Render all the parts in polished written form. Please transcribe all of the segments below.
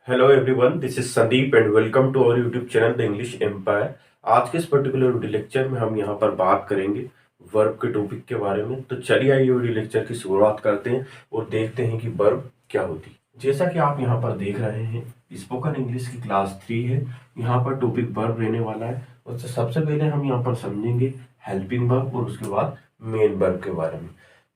Hello everyone, this is Sandeep and welcome to our YouTube channel the English Empire. आज के इस particular video lecture में हम यहाँ पर बात करेंगे वर्ब के टॉपिक के बारे में। तो चलिए आइए वीडियो लेक्चर की शुरुआत करते हैं और देखते हैं कि वर्ब क्या होती है। जैसा कि आप यहाँ पर देख रहे हैं, स्पोकन इंग्लिश की क्लास 3 है। यहाँ पर टॉपिक वर्ब रहने वाला है और सबसे पहले हम यहाँ पर समझेंगे हेल्पिंग वर्ब और उसके बाद मेन वर्ब के बारे में।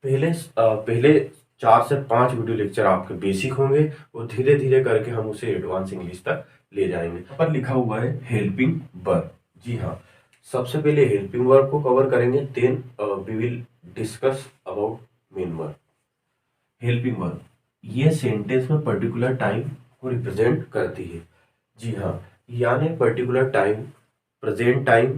पहले 4 से 5 वीडियो लेक्चर आपके बेसिक होंगे और धीरे धीरे करके हम उसे एडवांस इंग्लिश तक ले जाएंगे। यहाँ पर लिखा हुआ है हेल्पिंग वर्ब। जी हाँ, सबसे पहले हेल्पिंग वर्ब को कवर करेंगे, then we will discuss about main verb. Helping verb ये सेंटेंस में पर्टिकुलर टाइम को रिप्रेजेंट करती है। जी हाँ, यानी particular time, present time,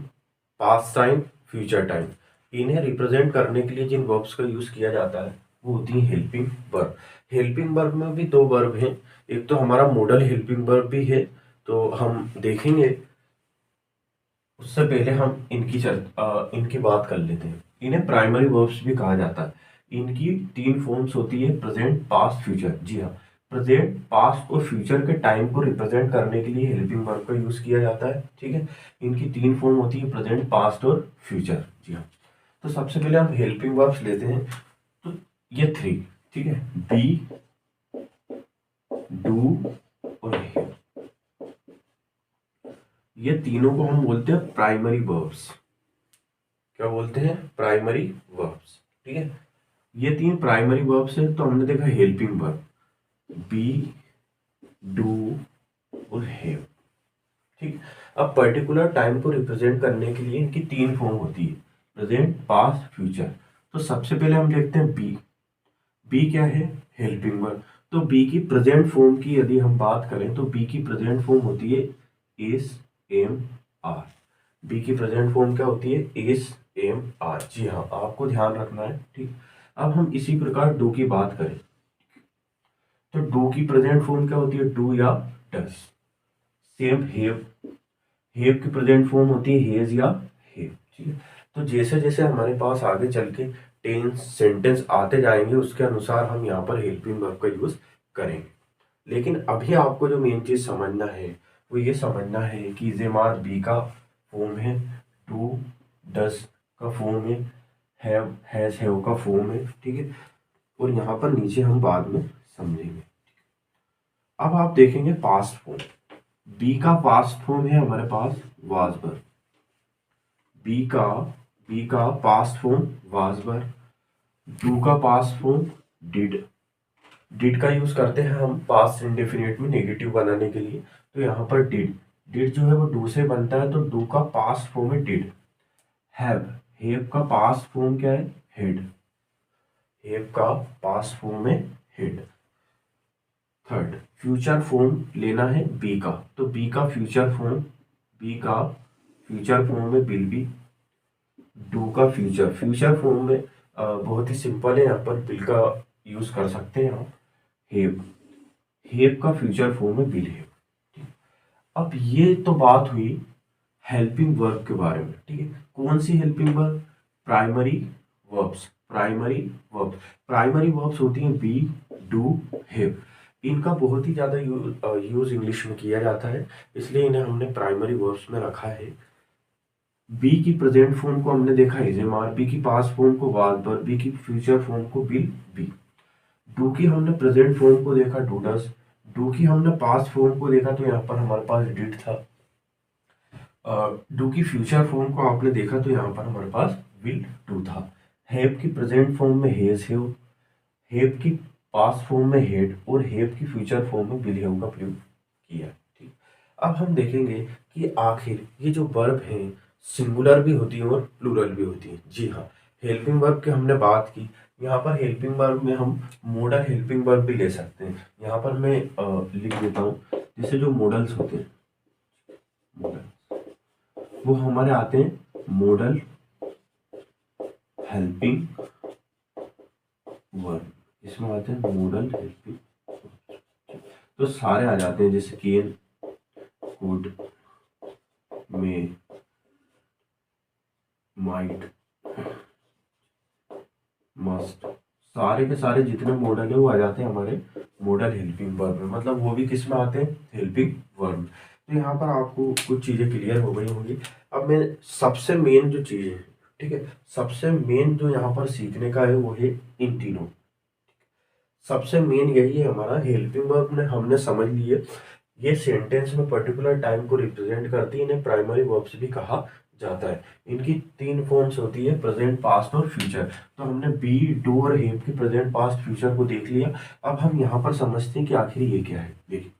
past time, future time, इन्हें रिप्रेजेंट करने के लिए जिन वर्ब्स का यूज किया जाता है वो होती है हेल्पिंग वर्ब। हेल्पिंग वर्ब में भी दो वर्ब हैं, एक तो हमारा मॉडल हेल्पिंग वर्ब भी है, तो हम देखेंगे। उससे पहले हम इनकी बात कर लेते हैं। इन्हें प्राइमरी वर्ब्स भी कहा जाता है। इनकी 3 फॉर्म्स होती है, प्रेजेंट, पास्ट, फ्यूचर। जी हाँ, प्रेजेंट, पास्ट और फ्यूचर के टाइम को रिप्रेजेंट करने के लिए हेल्पिंग वर्ब का यूज किया जाता है। ठीक है, इनकी 3 फॉर्म होती है, प्रेजेंट, पास्ट और फ्यूचर। जी हाँ, तो सबसे पहले हम हेल्पिंग वर्ब्स लेते हैं। तो ये 3, ठीक है, बी, डू और हैव, ये तीनों को हम बोलते हैं प्राइमरी वर्ब्स। क्या बोलते हैं? Primary verbs. ठीक है, ये 3 प्राइमरी वर्ब्स हैं। तो हमने देखा हेल्पिंग वर्ब, बी, डू और हैव। ठीक, अब पर्टिकुलर टाइम को रिप्रेजेंट करने के लिए इनकी 3 फॉर्म होती है, प्रेजेंट, पास्ट, फ्यूचर। तो सबसे पहले हम देखते हैं बी। बी क्या है? Helping verb. तो बी की प्रेजेंट फॉर्म की यदि हम बात करें तो बी की प्रेजेंट फॉर्म होती है एस एम आर। बी की प्रेजेंट फॉर्म क्या होती है? S M R. जी हाँ, आपको ध्यान रखना है। ठीक, अब हम इसी प्रकार डू की बात करें तो डू की प्रेजेंट फॉर्म क्या होती है? डू या डस। सेम हेव, हेव की प्रेजेंट फॉर्म होती है हेज या हेव। ठीक है, तो जैसे जैसे हमारे पास आगे चल के टेंस सेंटेंस आते जाएंगे उसके अनुसार हम यहाँ पर हेल्पिंग वर्ब का यूज करेंगे। लेकिन अभी आपको जो मेन चीज समझना है वो ये समझना है कि जेमार बी का फॉर्म है, डू डस का फॉर्म है, हैव हैज हैव का फॉर्म है। ठीक है, और यहाँ पर नीचे हम बाद में समझेंगे। अब आप देखेंगे पास्ट फॉर्म। बी का पास्ट फॉर्म है हमारे पास वाज वर। बी का past form was were. Do का पास्ट फॉर्म डिड। डिड का यूज करते हैं हम पास्ट इंडेफिनिट में नेगेटिव बनाने के लिए। तो यहाँ पर डिड, डिड जो है वो डू से बनता है, तो डू का पास्ट फॉर्म है डिड। हैव, हैव का पास्ट फॉर्म क्या है? हेड। हैव का पास्ट फॉर्म है हेड। थर्ड, फ्यूचर फॉर्म लेना है बी का, तो बी का फ्यूचर फॉर्म, है विल बी। डू का फ्यूचर फॉर्म में बहुत ही सिंपल है, यहाँ पर विल का यूज कर सकते हैं आप। हेव, हेव का फ्यूचर फॉर्म है विल हैव। अब ये तो बात हुई हेल्पिंग वर्ब के बारे में। ठीक है, कौन सी helping verb? Primary verbs. Primary verbs होती हैं बी, डू, हैव। इनका बहुत ही ज्यादा यूज इंग्लिश में किया जाता है, इसलिए इन्हें हमने प्राइमरी वर्ब्स में रखा है। बी की प्रेजेंट फॉर्म को हमने देखा इज एम आर, बी की पास्ट फॉर्म को वाज वर, बी की फ्यूचर फॉर्म को विल बी। डू की हमने प्रेजेंट फॉर्म को देखा डू डस, डू की हमने पास्ट फॉर्म को देखा तो यहाँ पर हमारे पास डिड था। डू की फ्यूचर फॉर्म को आपने देखा तो यहाँ पर हमारे पास विल डू था। हैव की प्रेजेंट फॉर्म में हेज हैव, हैव की पास्ट फॉर्म में हेड और हैव की फ्यूचर फॉर्म में विल हैव का प्रयोग किया। ठीक, अब हम देखेंगे कि आखिर ये जो वर्ब हैं सिंगुलर भी होती है और प्लूरल भी होती है। जी हाँ, हेल्पिंग वर्ब की हमने बात की। यहाँ पर हेल्पिंग वर्ब में हम मॉडल हेल्पिंग वर्ब भी ले सकते हैं। यहाँ पर मैं लिख देता हूँ, जैसे जो मॉडल्स होते हैं, मॉडल वो हमारे आते हैं मॉडल हेल्पिंग वर्ब। इसमें आते हैं मॉडल हेल्पिंग, तो सारे आ जाते हैं, जैसे can, could, may, might, must, सारे के सारे जितने मॉडल है वो आ जाते हैं हमारे मॉडल हेल्पिंग वर्ब में, मतलब वो भी किस में आते हैं, हेल्पिंग वर्ब में। तो यहाँ पर आपको कुछ चीज़ें क्लियर हो गई होंगी। अब मैं सबसे मेन जो चीज़ है, ठीक है, सबसे मेन जो यहाँ पर सीखने का है वो है इन तीनों। सबसे मेन यही है हमारा हेल्पिंग वर्ब ने हमने समझ लिए, ये सेंटेंस में पर्टिकुलर टाइम को रिप्रेजेंट करती है, इन्हें प्राइमरी वर्ब्स भी कहा जाता है। इनकी तीन फॉर्म्स होती है, प्रेजेंट, पास्ट और फ्यूचर। तो हमने बी, डू और हैव की प्रेजेंट, पास्ट, फ्यूचर को देख लिया। अब हम यहाँ पर समझते हैं कि आखिर ये क्या है। देखिए,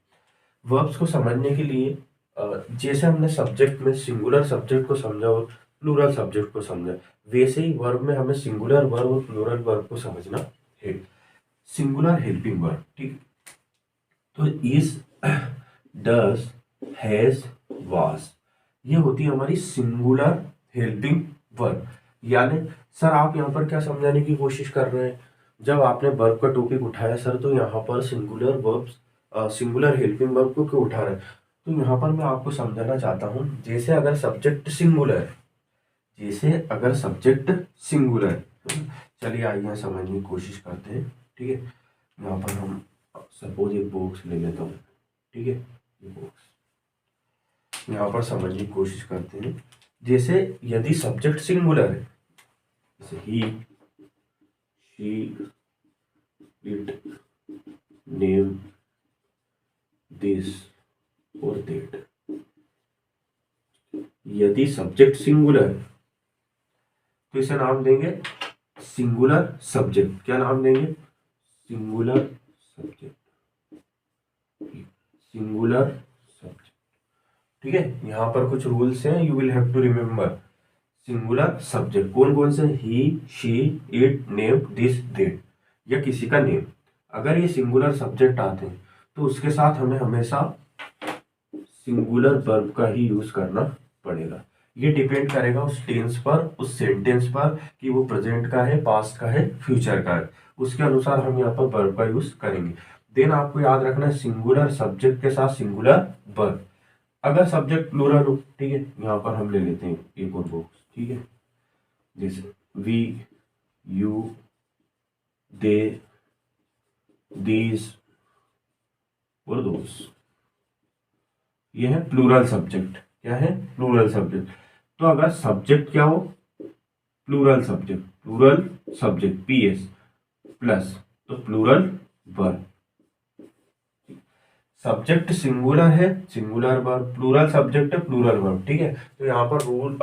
वर्ब्स को समझने के लिए जैसे हमने सब्जेक्ट में सिंगुलर सब्जेक्ट को समझा और प्लूरल सब्जेक्ट को समझा, वैसे ही वर्ब में हमें सिंगुलर वर्ब और प्लूरल वर्ब को समझना है। सिंगुलर हेल्पिंग वर्ब, ठीक, तो इज, डज, हैज, वाज, ये होती है हमारी सिंगुलर हेल्पिंग वर्ब। यानी सर आप यहाँ पर क्या समझाने की कोशिश कर रहे हैं, जब आपने वर्ब का टॉपिक उठाया सर, तो यहाँ पर singular verbs, singular helping verb को क्यों उठा रहे हैं। तो यहाँ पर मैं आपको समझाना चाहता हूँ, जैसे अगर सब्जेक्ट सिंगुलर, जैसे अगर सब्जेक्ट सिंगुलर, चलिए आइए समझने की कोशिश करते हैं। ठीक है, यहाँ पर हम सपोज एक बॉक्स ले लेता हूँ, ठीक है, ये बॉक्स यहाँ पर समझने की कोशिश करते हैं। जैसे यदि सब्जेक्ट सिंगुलर है, जैसे ही, शी, इट, नेम, दिस और दैट, यदि सब्जेक्ट सिंगुलर है तो इसे नाम देंगे सिंगुलर सब्जेक्ट। क्या नाम देंगे, सिंगुलर सब्जेक्ट, सिंगुलर सब्जेक्ट। ठीक है, यहाँ पर कुछ रूल्स हैं, you will have to remember. Singular subject कौन कौन से, he, she, it, name, this, that, या किसी का नेम। अगर ये सिंगुलर सब्जेक्ट आते हैं तो उसके साथ हमें हमेशा सिंगुलर वर्ब का ही यूज करना पड़ेगा। ये डिपेंड करेगा उस टेंस पर, उस सेंटेंस पर, कि वो प्रेजेंट का है, पास्ट का है, फ्यूचर का है, उसके अनुसार हम यहाँ पर वर्ब का यूज करेंगे। देन आपको याद रखना है सिंगुलर सब्जेक्ट के साथ सिंगुलर वर्ब। अगर सब्जेक्ट प्लूरल हो, ठीक है, यहाँ पर हम ले लेते हैं एक और बॉक्स, ठीक है, जैसे वी, यू, दे, दीज और दोस, ये है प्लूरल सब्जेक्ट। क्या है, प्लूरल सब्जेक्ट। तो अगर सब्जेक्ट क्या हो, plural subject, plural subject, PS plus, तो प्लूरल वर्ब। सब्जेक्ट सिंगुलर है, सिंगुलर वर्ब, प्लूरल सब्जेक्ट है, प्लूरल वर्ब। ठीक है, तो यहाँ पर rule,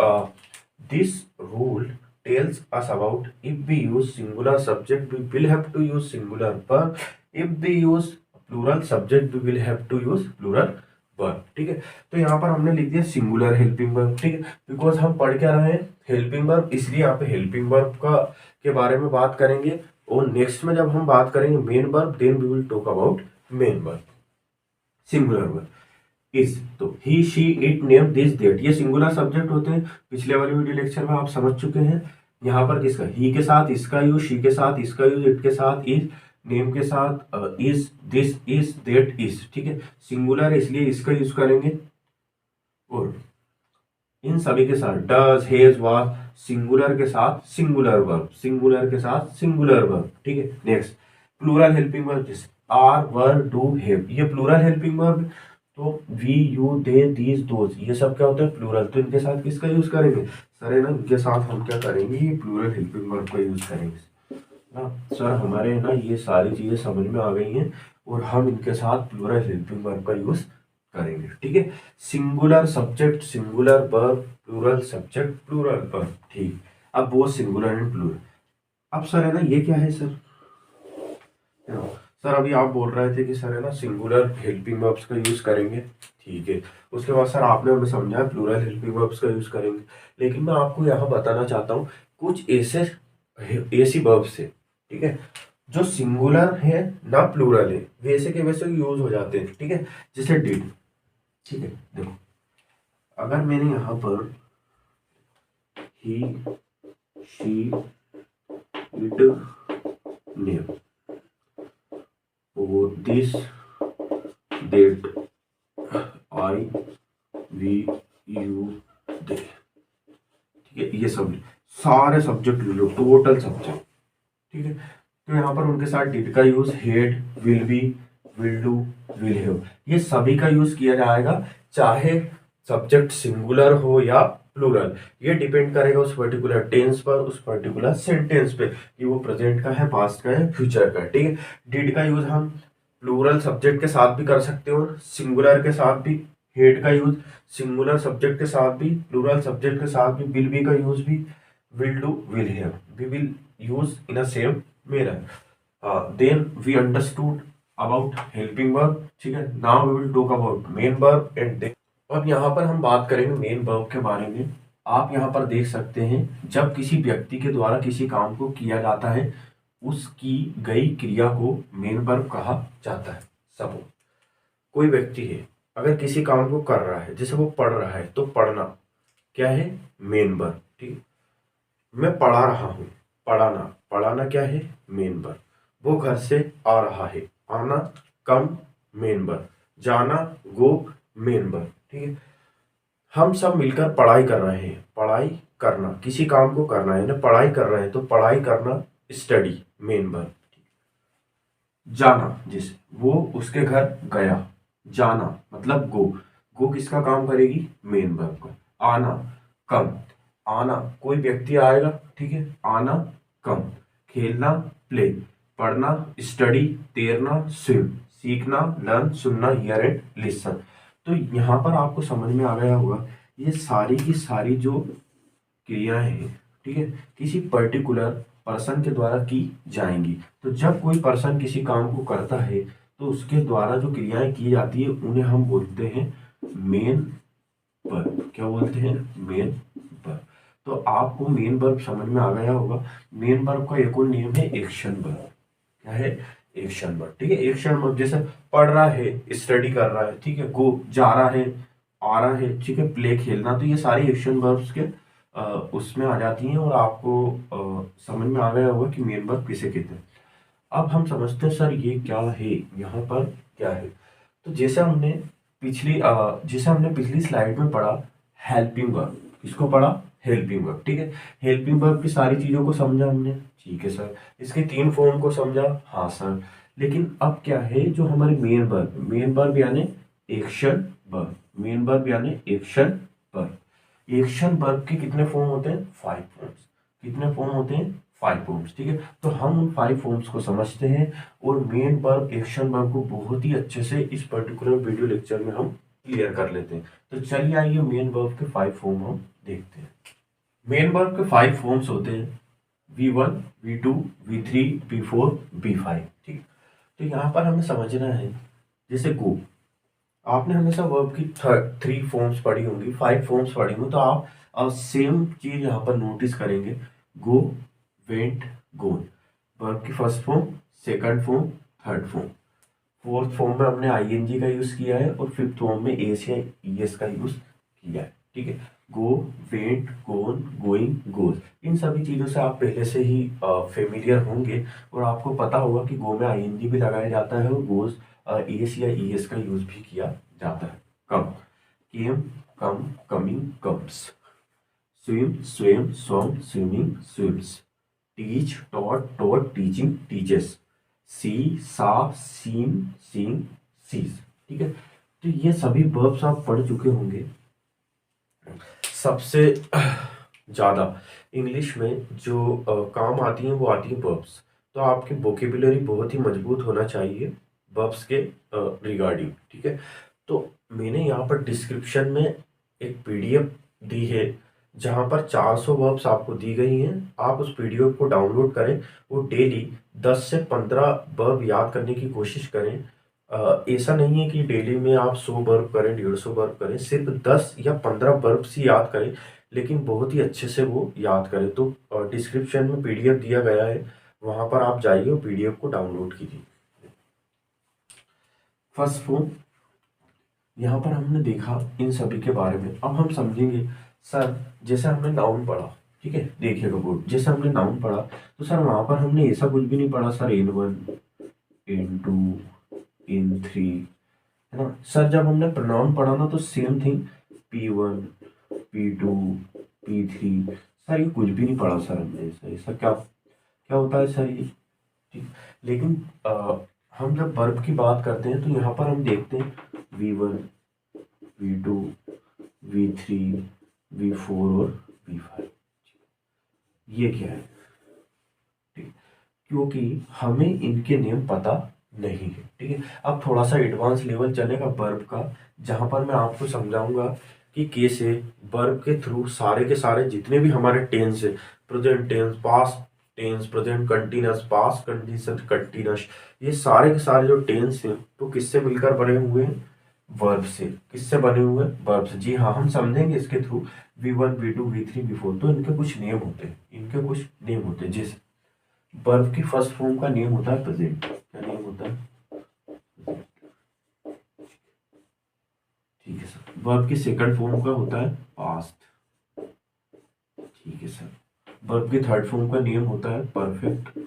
this rule tells us about if we use singular subject we will have to use singular verb, if we use plural subject we will have to use plural verb. ठीक है, तो यहाँ पर हमने लिख दिया सिंगुलर हेल्पिंग वर्ब। ठीक है, बिकॉज हम पढ़ क्या रहे हैं, हेल्पिंग वर्ब, इसलिए यहाँ पे हेल्पिंग वर्ब का के बारे में बात करेंगे। और नेक्स्ट में जब हम बात करेंगे main verb, then we will talk about main verb. Singular verb is, तो he, she, it, name, this, that, ये सिंगुलर सब्जेक्ट होते हैं। पिछले वाले वीडियो लेक्चर में आप समझ चुके हैं। यहाँ पर किसका, ही के साथ इसका यूज, शी के साथ इसका यूज, इट के साथ इज, नेम के साथ is, this is, that is. ठीक है, सिंगुलर है इसलिए इसका यूज करेंगे। और इन सभी के साथ डज, हैज, वाज, सिंगुलर के साथ सिंगुलर वर्ब, सिंगुलर के साथ सिंगुलर वर्ब। ठीक है, next plural helping verb, are, were, do, have, ये प्लूरल हेल्पिंग वर्ब। तो we, you, they, these, those, ये सब क्या होते हैं, प्लूरल। तो इनके साथ किसका यूज करेंगे सर, है ना, इनके साथ हम क्या करेंगे, ये प्लूरल हेल्पिंग वर्ब का यूज करेंगे ना सर। हमारे ना ये सारी चीजें समझ में आ गई हैं और हम इनके साथ प्लूरल हेल्पिंग वर्ब का यूज करेंगे। ठीक है, singular subject, singular verb, plural subject, plural verb. ठीक, अब वो सिंगुलर एंड प्लूरल। अब सर है ना, ये क्या है सर, सर अभी आप बोल रहे थे कि सर है ना सिंगुलर हेल्पिंग वर्ब्स का यूज करेंगे। ठीक है, उसके बाद सर आपने हमें समझाया प्लूरल हेल्पिंग वर्ब्स का यूज करेंगे। लेकिन मैं आपको यहाँ बताना चाहता हूँ कुछ ऐसी वर्ब्स है, ठीक है, जो सिंगुलर है ना प्लूरल है, वैसे के वैसे यूज हो जाते हैं। ठीक है, जैसे डिड। ठीक है, देखो अगर मैंने यहाँ पर ही, शी, इट, नेम और this, that, I, we, you, they, ठीक है, ये सब सारे सब्जेक्ट ले लो, टोटल सब्जेक्ट। ठीक है, तो यहाँ पर उनके साथ डिड का use, head, will be, will do, will have, ये सभी का यूज किया जाएगा, चाहे सब्जेक्ट सिंगुलर हो या प्लूरल। ये डिपेंड करेगा उस पर्टिकुलर टेंस पर, उस पर्टिकुलर सेंटेंस पे कि वो प्रेजेंट का है, पास्ट का है, फ्यूचर का है। ठीक है, डिड का यूज हम प्लूरल सब्जेक्ट के साथ भी कर सकते हो, सिंगुलर के साथ भी। हेड का यूज सिंगुलर सब्जेक्ट के साथ भी, प्लूरल सब्जेक्ट के साथ भी। विल बी का यूज भी will do, will have, we will use in a same manner. Then we understood about helping verb. ठीक है, now we will talk about main verb and then। अब यहाँ पर हम बात करेंगे मेन वर्ब के बारे में। आप यहाँ पर देख सकते हैं, जब किसी व्यक्ति के द्वारा किसी काम को किया जाता है, उसकी गई क्रिया को मेन वर्ब कहा जाता है। सपोज कोई व्यक्ति है, अगर किसी काम को कर रहा है, जैसे वो पढ़ रहा है, तो पढ़ना क्या है, मेन वर्ब। ठीक है, मैं पढ़ा रहा हूँ, पढ़ाना, पढ़ाना क्या है, मेन वर्ब। वो घर से आ रहा है, आना, कम, मेन वर्ब। जाना, गो, मेन वर्ब। ठीक है, हम सब मिलकर पढ़ाई कर रहे हैं, पढ़ाई करना, किसी काम को करना है ना, पढ़ाई कर रहे हैं तो पढ़ाई करना, स्टडी, मेन वर्ब। जाना, जिसे वो उसके घर गया, जाना मतलब गो, गो किसका काम करेगी, मेन वर्ब का। आना, कम, आना कोई व्यक्ति आएगा, ठीक है, आना, कम। खेलना, प्ले। पढ़ना, स्टडी। तैरना, स्विम। सीखना, लर्न। सुनना, हियर एंड लिसन। तो यहाँ पर आपको समझ में आ गया होगा, ये सारी की सारी जो क्रियाएं हैं, ठीक है, किसी पर्टिकुलर पर्सन के द्वारा की जाएंगी। तो जब कोई पर्सन किसी काम को करता है, तो उसके द्वारा जो क्रियाएं की जाती है, उन्हें हम बोलते हैं मेन वर्ब। क्या बोलते हैं, मेन वर्ब। तो आपको मेन वर्ब समझ में आ गया होगा। मेन वर्ब का एक और नेम है एक्शन वर्ब। क्या है, एक्शन वर्ब। ठीक है, एक्शन वर्ब जैसे पढ़ रहा है, स्टडी कर रहा है, ठीक है, गो जा रहा है, आ रहा है, ठीक है, प्ले खेलना। तो ये सारी एक्शन वर्ब्स के उसमें आ जाती हैं, और आपको समझ में आ गया होगा कि मेन वर्ब किसे कहते हैं। अब हम समझते हैं सर ये क्या है, यहाँ पर क्या है। तो जैसे हमने पिछली स्लाइड में पढ़ा हेल्पिंग वर्ब। किसको पढ़ा, हेल्पिंग वर्ब। ठीक है, हेल्पिंग वर्ब की सारी चीजों को समझा हमने, ठीक है सर। इसके 3 फॉर्म को समझा, हाँ सर। लेकिन अब क्या है, जो हमारे मेन वर्ब यानी एक्शन वर्ब, मेन वर्ब यानी एक्शन वर्ब। एक्शन वर्ब के कितने फॉर्म होते हैं, 5 फॉर्म्स। कितने फॉर्म होते हैं, 5 फॉर्म्स। ठीक है, तो हम उन 5 फॉर्म्स को समझते हैं, और मेन वर्ब, एक्शन वर्ब को बहुत ही अच्छे से इस पर्टिकुलर वीडियो लेक्चर में हम क्लियर कर लेते हैं। तो चलिए आइए मेन वर्ब के 5 फॉर्म हम देखते हैं। मेन वर्ब के 5 फॉर्म्स होते हैं V1, V2, V3, V4, V5। ठीक, तो यहाँ पर हमें समझना है, जैसे गो, आपने हमेशा वर्ब की 3 फॉर्म्स पढ़ी होंगी, 5 फॉर्म्स पढ़ी होंगी, तो आप सेम चीज यहाँ पर नोटिस करेंगे। गो, वेंट, गोन। वर्ब की first form, second form, third form. Fourth form में हमने आईएनजी का यूज किया है, और फिफ्थ फॉर्म में एस या ईएस का यूज किया है। ठीक है, गो, वेंट, गोन, गोइंग, गोज। इन सभी चीजों से आप पहले से ही फेमिलियर होंगे, और आपको पता होगा कि गो में आईएनजी भी लगाया जाता है, और गोज एस या ईएस का यूज भी किया जाता है। Come, came, come, coming, comes. Swim, swim, swum, swimming, swims. Teach, taught, taught, teaching, teaches. See, saw, seen, seeing, seize. ठीक है, तो ये सभी वर्ब्स आप पढ़ चुके होंगे। सबसे ज़्यादा इंग्लिश में जो काम आती हैं, वो आती हैं वर्ब्स। तो आपकी वोकेबुलरी बहुत ही मजबूत होना चाहिए वर्ब्स के रिगार्डिंग। ठीक है, तो मैंने यहाँ पर डिस्क्रिप्शन में एक पीडीएफ दी है, जहाँ पर 400 वर्ब्स आपको दी गई हैं। आप उस पीडीएफ को डाउनलोड करें, वो डेली 10 से 15 वर्ब याद करने की कोशिश करें। ऐसा नहीं है कि डेली में आप 100 वर्ब करें, 150 वर्ब करें, सिर्फ 10 या 15 वर्ब ही याद करें, लेकिन बहुत ही अच्छे से वो याद करें। तो डिस्क्रिप्शन में पीडीएफ दिया गया है, वहाँ पर आप जाइए और पीडीएफ को डाउनलोड कीजिए। फर्स्ट फॉर्म, यहाँ पर हमने देखा इन सभी के बारे में। अब हम समझेंगे सर, जैसे हमने नाउन पढ़ा, ठीक है, देखिएगा बोर्ड, जैसे हमने नाउन पढ़ा, तो सर वहाँ पर हमने ऐसा कुछ भी नहीं पढ़ा सर N1, N2, N3, है ना सर। जब हमने प्रोनाउन पढ़ा ना, तो same thing P1, P2, P3। Sir ये कुछ भी नहीं पढ़ा सर हमने, ऐसा ऐसा क्या क्या होता है सर ये। ठीक, लेकिन हम जब वर्ब की बात करते हैं तो यहाँ पर हम देखते हैं V1, V2, V3, V4 और V5। ये क्या है? ठीक, क्योंकि हमें इनके नेम पता नहीं है। ठीक है, अब थोड़ा सा एडवांस लेवल चलेगा वर्ब का, जहां पर मैं आपको समझाऊंगा कि कैसे वर्ब के थ्रू सारे के सारे जितने भी हमारे टेंस है, present tense, past tense, present continuous, past continuous, continuous, ये सारे के सारे जो टेंस हैं तो किससे मिलकर बने हुए हैं? वर्ब से। किससे बने हुए हैं? वर्ब से। जी हाँ, हम समझेंगे इसके through. V1, V2, V3, V4, तो इनके कुछ नेम होते हैं, इनके कुछ नेम होते हैं। जैसे वर्ब की फर्स्ट फॉर्म का नेम होता है प्रेजेंट। क्या नेम होता है? ठीक है सर। वर्ब की सेकंड फॉर्म का होता है पास्ट। ठीक है सर। वर्ब की थर्ड फॉर्म का नेम होता है परफेक्ट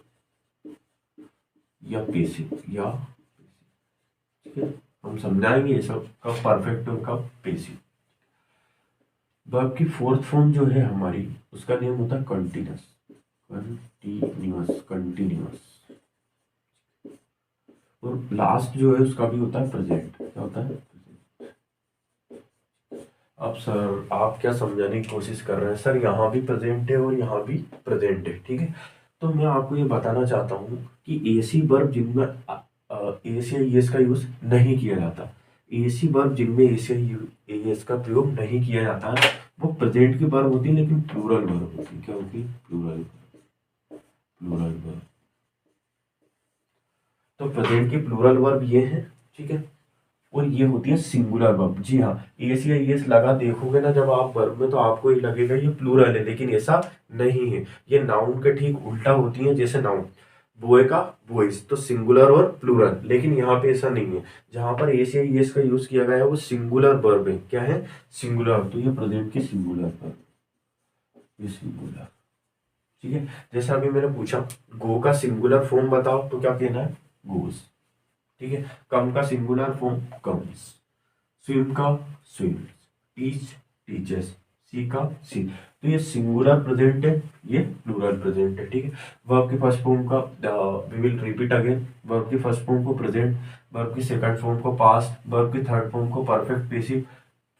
या पेसिव या, ठीक है, हम समझाएंगे ये सब कब परफेक्ट और कब पेसिव। वर्ब की फोर्थ फॉर्म जो है हमारी, उसका नेम होता है कंटिन्यूअस। Continuous, continuous. और लास्ट जो है उसका भी होता है प्रेजेंट। क्या होता है? अब सर आप क्या समझाने की कोशिश कर रहे हैं? सर यहाँ भी प्रेजेंट है और यहाँ भी प्रेजेंट है। ठीक है, तो मैं आपको ये बताना चाहता हूँ कि ऐसी वर्ब जिनमें एस या ईएस का यूज नहीं किया जाता, ऐसी वर्ब जिनमें एस या ईएस का प्रयोग नहीं किया जाता, वो प्रेजेंट की वर्ब होती है, लेकिन प्लूरल वर्ब होती है। क्या होती है? Plural, plural verb. तो प्रेजेंट की प्लूरल वर्ब ये है। ठीक है, और ये होती है सिंगुलर वर्ब। जी हाँ, एस या ईएस लगा देखोगे ना जब आप वर्ब में, तो आपको ये लगेगा ये प्लूरल है, लेकिन ऐसा नहीं है। ये नाउन के ठीक उल्टा होती है। जैसे नाउन बॉय का बॉयज, तो सिंगुलर और प्लूरल, लेकिन यहाँ पे ऐसा नहीं है। जहां पर एस या ईएस का यूज किया गया है वो सिंगुलर वर्ब है। क्या है? सिंगुलर। तो ये प्रेजेंट की सिंगुलर वर्ब, ये सिंगुलर। ठीक है, जैसे अभी मैंने पूछा गो का सिंगुलर फॉर्म बताओ, तो क्या कहना है? गोस। ठीक है, कम का सिंगुलर फॉर्म कम्स, स्विम का स्विम्स, टीच टीचर्स, सी का सी। तो ये सिंगुलर प्रेजेंट है, ये प्लूरल प्रेजेंट है। ठीक है, वर्ब की फर्स्ट फॉर्म का we will repeat again. Verb की फर्स्ट फॉर्म को प्रेजेंट, वर्ब की सेकंड फॉर्म को पास्ट, वर्ब की थर्ड फॉर्म को परफेक्ट पेसिव,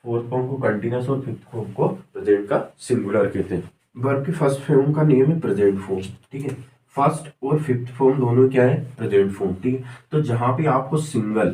फोर्थ फॉर्म को कंटिन्यूअस और फिफ्थ फॉर्म को प्रेजेंट का सिंगुलर कहते हैं। वर्ब की फर्स्ट फॉर्म का नेम है प्रेजेंट फॉर्म। ठीक है, फर्स्ट और फिफ्थ फॉर्म दोनों क्या है? Present form. ठीक है, तो जहां पे आपको सिंगल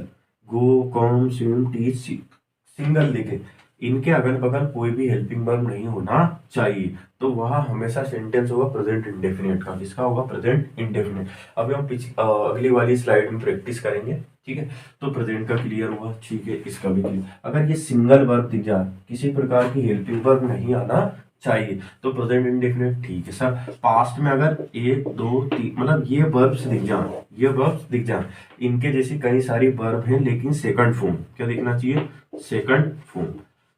गो, कम, स्विम, टीच, सिंगल दिखे, इनके अगल बगल कोई भी हेल्पिंग वर्ब नहीं होना चाहिए, तो वह हमेशा सेंटेंस होगा प्रेजेंट इंडेफिनिट का। किसका होगा? Present indefinite. अभी हम अगली वाली स्लाइड में प्रैक्टिस करेंगे। ठीक है, तो प्रेजेंट का क्लियर हुआ। ठीक है, इसका भी क्लियर। अगर ये सिंगल वर्ब दिख जाए, किसी प्रकार की हेल्पिंग वर्ब नहीं आना चाहिए, तो प्रेजेंट इंडेफिनिट। ठीक है सर। पास्ट में अगर एक दो तीन, मतलब ये वर्ब्स दिख जाए, ये वर्ब्स दिख जाए, इनके जैसी कई सारी वर्ब हैं, लेकिन सेकंड फॉर्म क्या दिखना चाहिए? Second form.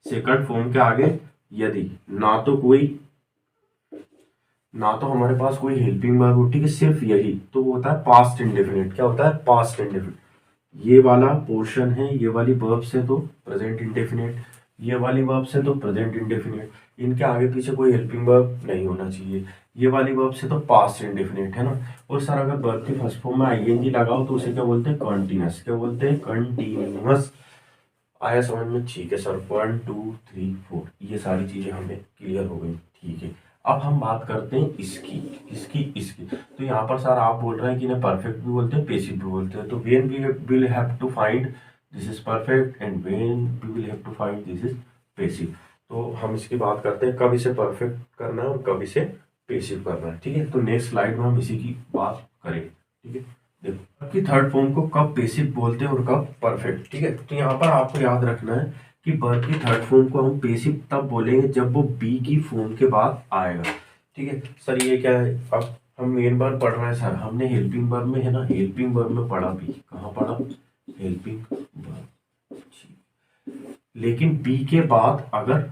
सेकंड फॉर्म के आगे यदि ना तो हमारे पास कोई हेल्पिंग वर्ब हो, ठीक है, सिर्फ यही, तो वो होता है पास्ट इंडेफिनिट। क्या होता है? Past indefinite. ये वाला पोर्शन है, ये वाली वर्ब्स है तो प्रेजेंट इंडेफिनिट, ये वाली वर्ब्स है तो प्रेजेंट इंडेफिनिट, इनके आगे पीछे कोई हेल्पिंग वर्ब नहीं होना चाहिए। ये वाली वर्ब्स है तो पास्ट इंडेफिनिट, है ना। और सर अगर वर्ब की फर्स्ट फॉर्म में आईएनजी लगाओ तो उसे क्या बोलते हैं? कंटीन्यूअस। क्या बोलते हैं? कंटीन्यूअस। आया समझ में? ठीक है सर। 1 2 3 4 ये सारी चीजें हमें क्लियर हो गई। ठीक है, अब हम बात करते हैं इसकी, इसकी। तो यहाँ पर सर आप बोल रहे हैं कि इन्हें परफेक्ट भी बोलते हैं, पेसिव भी बोलते हैं। तो when we will have to find this is perfect and when we will have to find this is passive. तो हम इसकी बात करते हैं कब इसे परफेक्ट करना है और कब इसे पेसिव करना है। ठीक है, तो नेक्स्ट स्लाइड में हम इसी की बात करेंगे। ठीक है, देखो कि थर्ड फॉर्म को कब पेसिव बोलते हैं और कब परफेक्ट। ठीक है, तो यहाँ पर आपको याद रखना है कि वर्ब की थर्ड फॉर्म को हम पेसिव तब बोलेंगे जब वो बी की फॉर्म के बाद आएगा। ठीक है सर, ये क्या है? अब हम मेन वर्ब पढ़ रहे हैं सर, हमने हेल्पिंग वर्ब में, है ना, हेल्पिंग वर्ब में पढ़ा बी। कहाँ पढ़ा? Helping verb. लेकिन बी के बाद अगर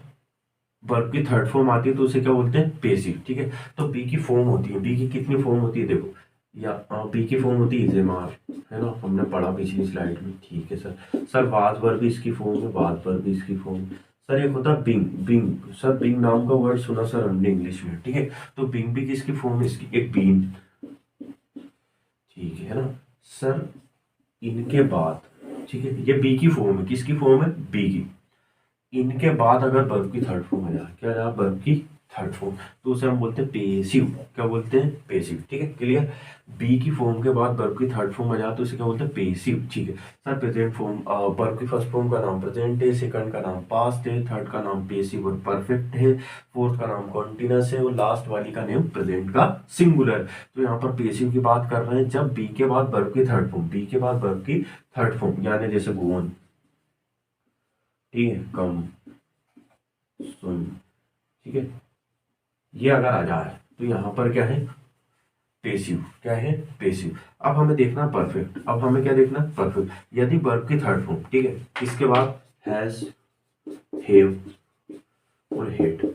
वर्ब की थर्ड फॉर्म आती है तो उसे क्या बोलते हैं? पेसिव। ठीक है, तो बी की फॉर्म होती है, बी की कितनी फॉर्म होती है देखो, या बी की फॉर्म होती है इजेमार, है ना, हमने पढ़ा पिछली स्लाइड में। ठीक है सर। सर वाज वर्ब भी इसकी फॉर्म है, वाज वर्ब भी इसकी फॉर्म। सर एक होता है बिंग। बिंग सर, बिंग नाम का वर्ड सुना सर हमने इंग्लिश में। ठीक है, तो बिंग भी किसकी फॉर्म है? इसकी एक बीन। ठीक है ना सर। इनके बाद, ठीक है, ये बी की फॉर्म है, किसकी फॉर्म है, बी की। इनके बाद अगर वर्ब की थर्ड फॉर्म आ जाए, क्या आ जाए, वर्ब की थर्ड फॉर्म, तो उसे हम बोलते हैं पेसिव। क्या बोलते हैं, पेसिव। ठीक है, क्लियर। बी की फॉर्म के बाद वर्ब की थर्ड फॉर्म आ जाए तो उसे क्या बोलते हैं, पेसिव। ठीक है सर, प्रेजेंट फॉर्म, वर्ब की फर्स्ट फॉर्म का नाम प्रेजेंट है, सेकंड का नाम पास्ट है, थर्ड का नाम पेसिव और परफेक्ट है, फोर्थ का नाम कॉन्टिन्यूअस है और लास्ट वाली का नेम प्रेजेंट का सिंगुलर। तो यहाँ पर पेसिव की बात कर रहे हैं जब बी के बाद वर्ब की थर्ड फॉर्म, बी के बाद वर्ब की थर्ड फॉर्म, यानी जैसे गो ऑन, ठीक है, कम, सुन, ठीक है, ये अगर आ जाए तो यहाँ पर क्या है, पेसिव। क्या है, पेसिव। अब हमें देखना परफेक्ट, अब हमें क्या देखना, परफेक्ट। यदि वर्ब की थर्ड फॉर्म, ठीक है, इसके बाद हैज, हैव और हेड,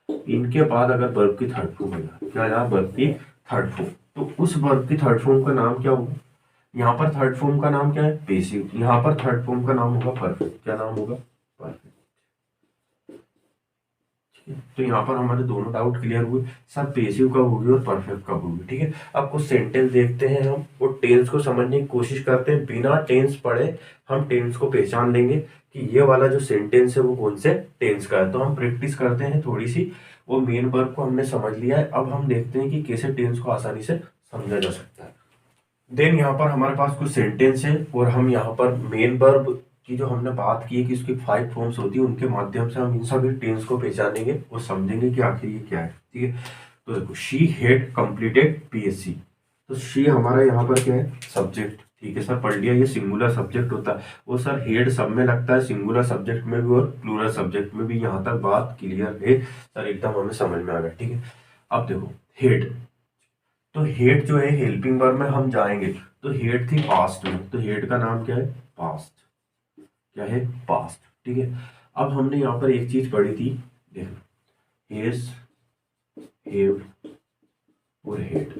इनके बाद अगर वर्ब की थर्ड फॉर्म आ जाए, क्या आ जाए, वर्ब की थर्ड फॉर्म, तो उस वर्ब की थर्ड फॉर्म का नाम क्या होगा, यहाँ पर थर्ड फॉर्म का नाम क्या है, पेसिव, यहाँ पर थर्ड फॉर्म का नाम होगा परफेक्ट। क्या नाम होगा, परफेक्ट। तो यहाँ पर हमारे दोनों डाउट क्लियर हुए, सर पेसिव कब होगी और परफेक्ट कब होगी। ठीक है, अब कुछ सेंटेंस देखते हैं हम और टेंस को समझने की कोशिश करते हैं, बिना टेंस पढ़े हम टेंस को पहचान लेंगे कि ये वाला जो सेंटेंस है वो कौन से टेंस का है। तो हम प्रैक्टिस करते हैं थोड़ी सी, वो मेन वर्ब को हमने समझ लिया है, अब हम देखते हैं कि कैसे टेंस को आसानी से समझा जा सकता है। देन यहाँ पर हमारे पास कुछ सेंटेंस है और हम यहाँ पर मेन वर्ब की जो हमने बात की है कि उसकी 5 फॉर्म्स होती है, उनके माध्यम से हम इन सभी टेंस को पहचानेंगे और समझेंगे कि आखिर ये क्या है। ठीक है, तो देखो, शी हैड कंप्लीटेड बीएससी, तो शी हमारा यहाँ पर क्या है, सब्जेक्ट। ठीक है सर, पढ़ लिया, ये सिंगुलर सब्जेक्ट होता है। वो सर हेड सब में लगता है, सिंगुलर सब्जेक्ट में भी और प्लूरल सब्जेक्ट में भी। यहाँ तक बात क्लियर है सर, एकदम हमें समझ में आ गया। ठीक है, अब देखो हेड, तो हेड जो है हेल्पिंग वर्ब में हम जाएंगे, तो हेड थी पास्ट में, तो हेड का नाम क्या है, पास्ट। क्या है, पास्ट। ठीक है, अब हमने यहाँ पर एक चीज पढ़ी थी, देखो, हेज, हेव और हेड,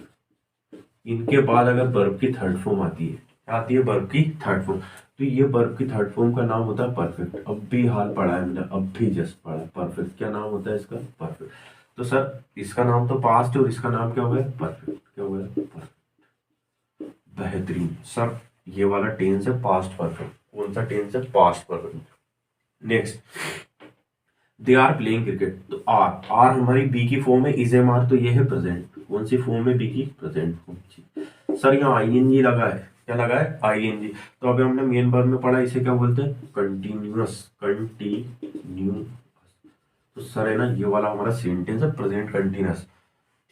इनके बाद अगर वर्ब की थर्ड फॉर्म आती है, क्या आती है, वर्ब की थर्ड फॉर्म, तो ये वर्ब की थर्ड फॉर्म का नाम होता है परफेक्ट। अब भी हाल पढ़ा है मैंने, अब भी जस्ट पढ़ा है, परफेक्ट। क्या नाम होता है इसका, परफेक्ट। तो सर इसका नाम तो पास्ट है और इसका नाम क्या हो गया, परफेक्ट। क्या हो गया, परफेक्ट। बेहतरीन सर, ये वाला टेंस है पास्ट परफेक्ट। कौन सा टेंस है, past perfect. Next, they are playing cricket, तो आर, आर हमारी बी की फॉर्म है, इज एम आर, तो ये है प्रेजेंट। कौन सी फॉर्म है, बी की प्रेजेंट फॉर्म। सर यहाँ आईएनजी लगा है, क्या लगा है, आईएनजी। तो अभी हमने मेन वर्ब में पढ़ा, इसे क्या बोलते हैं, कंटिन्यूअस, कंटिन्यू। तो सर है ना, ये वाला हमारा सेंटेंस है प्रेजेंट कंटिन्यूअस।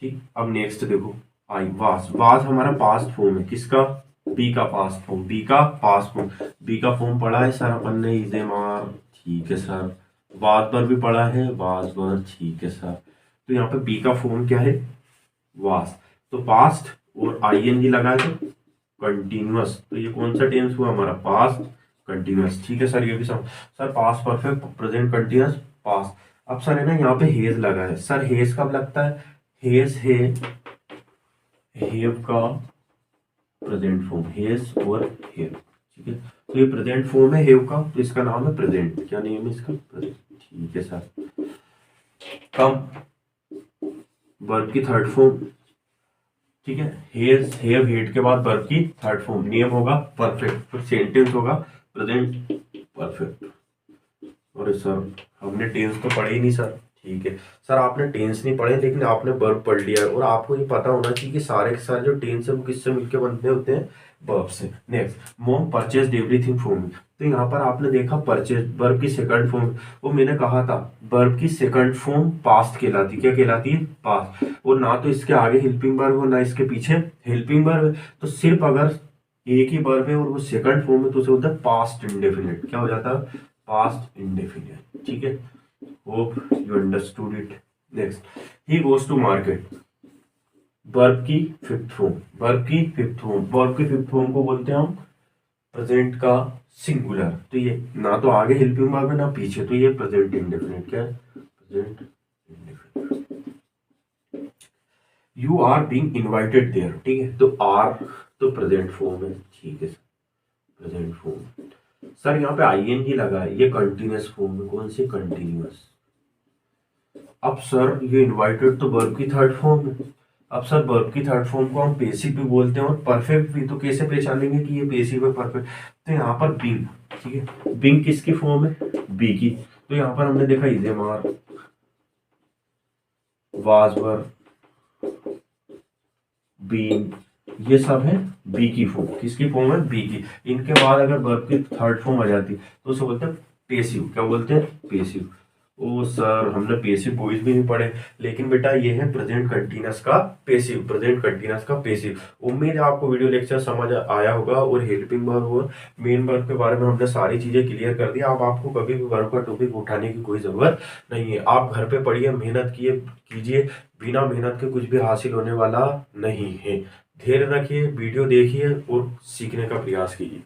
ठीक, अब नेक्स्ट देखो, आई वाज, वाज हमारा पास्ट फॉर्म है, किसका, बी का पास्ट फॉर्म, बी का पास्ट फॉर्म। बी का फॉर्म पढ़ा है सर अपन ने, इज एम आर, ठीक है सर। वाज पर भी पढ़ा है, वाज पर, ठीक है सर। तो यहाँ पे बी का फॉर्म क्या है, वाज, तो पास्ट और आईएनजी लगा है तो कंटिन्यूअस, तो ये कौन सा टेंस हुआ हमारा, पास्ट कंटिन्यूअस। ठीक है सर, ये भी सब sir, past perfect, present continuous, past. अब सर है ना, यहाँ पे हेज लगा है, सर हेज कब लगता है, हेज है, हेव का प्रेजेंट फॉर्म, हेज और हेव। ठीक है, तो ये प्रेजेंट फॉर्म है हेव का, तो इसका नाम है प्रेजेंट। क्या नेम है इसका, प्रेजेंट। ठीक है सर, कम, वर्ब की थर्ड फॉर्म, ठीक है, हेज, हेव, हेड के बाद वर्ब की थर्ड फॉर्म, नेम होगा परफेक्ट, फिर सेंटेंस होगा प्रेजेंट परफेक्ट। अरे सर हमने टेंस तो पढ़े ही नहीं सर। ठीक है सर, आपने टेंस नहीं पढ़े लेकिन आपने वर्ब पढ़ लिया है, और आपको ये पता होना चाहिए कि सारे के सारे जो टेंस है वो किससे मिलके बनते होते हैं, वर्ब से। Next, mom purchase everything from me, तो यहाँ पर आपने देखा परचेज वर्ब की सेकंड फॉर्म, वो मैंने कहा था वर्ब की सेकंड फॉर्म पास्ट कहलाती, क्या कहलाती है, पास्ट। और ना तो इसके आगे हेल्पिंग वर्ब और ना इसके पीछे हेल्पिंग वर्ब, तो सिर्फ अगर एक ही वर्ब है और वो सेकंड फॉर्म में, तो उसे होता है पास्ट इंडेफिनिट। क्या हो जाता है, पास्ट इंडेफिनिट। ठीक है, hope you understood it. Next, he goes to market, verb की फिफ्थ फॉर्म, वर्ब की फिफ्थ फॉर्म, वर्ब की फिफ्थ फॉर्म को बोलते हैं हम प्रेजेंट का सिंगुलर। तो ये ना तो आगे हेल्पिंग वर्ब है ना पीछे, तो ये प्रेजेंट इंडेफिनिट। क्या है, present indefinite. You are being invited there, ठीक है, तो आर तो प्रेजेंट फॉर्म है, ठीक है, प्रेजेंट फॉर्म। सर यहाँ पे आईएनजी लगा है, ये कंटिन्यूअस फॉर्म है, कौन सी, कंटिन्यूअस। अब सर ये इनवाइटेड तो वर्ब की थर्ड फॉर्म है, अब सर वर्ब की थर्ड फॉर्म को हम पेसिव भी बोलते हैं और परफेक्ट भी, तो कैसे पहचानेंगे कि ये पेसिव है परफेक्ट? तो यहाँ पर बीइंग, ठीक है, बीइंग किसकी फॉर्म है? बी की। तो यहाँ पर हमने देखा इज मार, वाज वर, बीइंग, ये सब है बी की फॉर्म। किसकी फॉर्म है? बी की। इनके बाद अगर वर्ब की थर्ड फॉर्म आ जाती तो उसे बोलते हैं पेसिव। क्या बोलते हैं? पेसिव। ओ सर, हमने पेसिव वॉइस भी नहीं पढ़े, लेकिन बेटा ये है प्रेजेंट कंटीन्यूअस का पेसिव, प्रेजेंट कंटीन्यूअस का पेसिव। उम्मीद है आपको वीडियो लेक्चर समझ आया होगा और हेल्पिंग वर्ब और मेन वर्ब के बारे में हमने सारी चीजें क्लियर कर दी। अब आपको कभी भी वर्ब का टॉपिक उठाने की कोई जरूरत नहीं है। आप घर पे पढ़िए, मेहनत कीजिए, बिना मेहनत के कुछ भी हासिल होने वाला नहीं है। धैर्य रखिए, वीडियो देखिए और सीखने का प्रयास कीजिए।